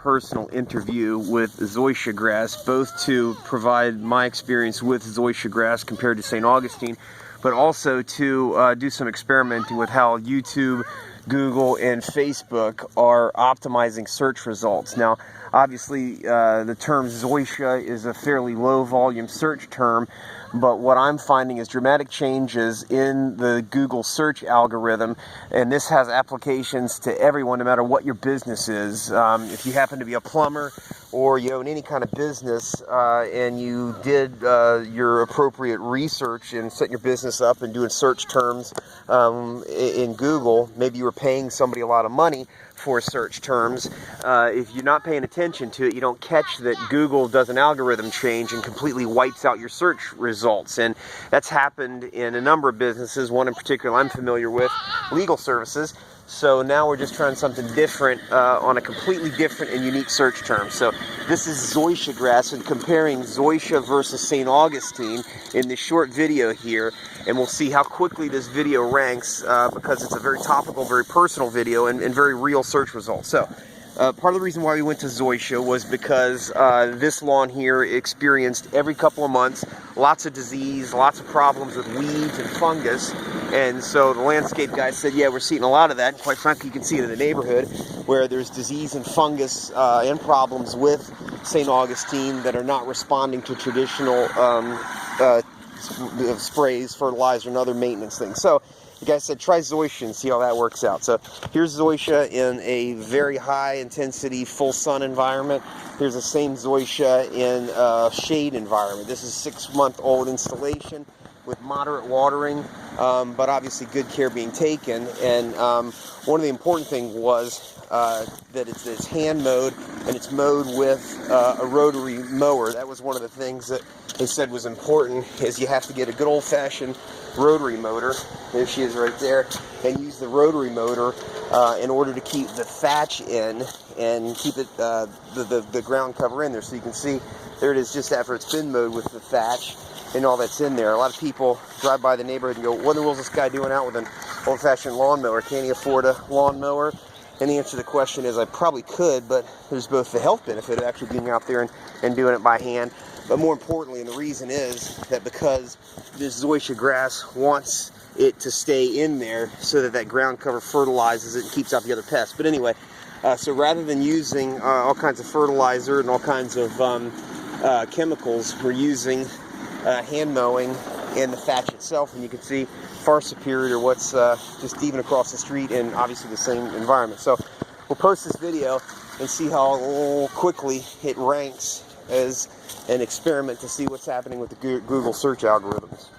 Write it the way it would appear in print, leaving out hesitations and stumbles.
personal interview with Zoysia grass, both to provide my experience with Zoysia grass compared to St. Augustine, but also to do some experimenting with how YouTube, Google, and Facebook are optimizing search results. Now, obviously, the term Zoysia is a fairly low volume search term, but what I'm finding is dramatic changes in the Google search algorithm, and this has applications to everyone, no matter what your business is. If you happen to be a plumber, or you own any kind of business, and you did your appropriate research and set your business up and doing search terms in Google, maybe you were paying somebody a lot of money for search terms. If you're not paying attention to it, you don't catch that Google does an algorithm change and completely wipes out your search results. And that's happened in a number of businesses, one in particular I'm familiar with, legal services. So now we're just trying something different on a completely different and unique search term. So this is Zoysia grass, and comparing Zoysia versus St. Augustine in this short video here, and we'll see how quickly this video ranks because it's a very topical, very personal video and very real search results. So part of the reason why we went to Zoysia was because this lawn here experienced every couple of months lots of disease, lots of problems with weeds and fungus, and so the landscape guy said, yeah, we're seeing a lot of that. And quite frankly, you can see it in the neighborhood where there's disease and fungus and problems with St. Augustine that are not responding to traditional sprays, fertilizer, and other maintenance things. So the guy said, try Zoysia and see how that works out. So here's Zoysia in a very high intensity, full sun environment. Here's the same Zoysia in a shade environment. This is a 6-month-old installation with moderate watering, but obviously good care being taken. And one of the important things was that it's hand mowed, and it's mowed with a rotary mower. That was one of the things that they said was important, is you have to get a good old-fashioned rotary motor. There she is right there, and use the rotary motor in order to keep the thatch in and keep it the ground cover in there. So you can see there it is just after it's been mowed with the thatch and all that's in there. A lot of people drive by the neighborhood and go, what in the world is this guy doing out with an old-fashioned lawnmower? Can he afford a lawnmower? And the answer to the question is, I probably could, but there's both the health benefit of actually being out there and doing it by hand, but more importantly, and the reason is that because this Zoysia grass wants it to stay in there so that that ground cover fertilizes it and keeps out the other pests. But anyway, so rather than using all kinds of fertilizer and all kinds of chemicals, we're using hand mowing and the thatch itself, and you can see far superior to what's just even across the street in obviously the same environment. So we'll post this video and see how quickly it ranks as an experiment to see what's happening with the Google search algorithms.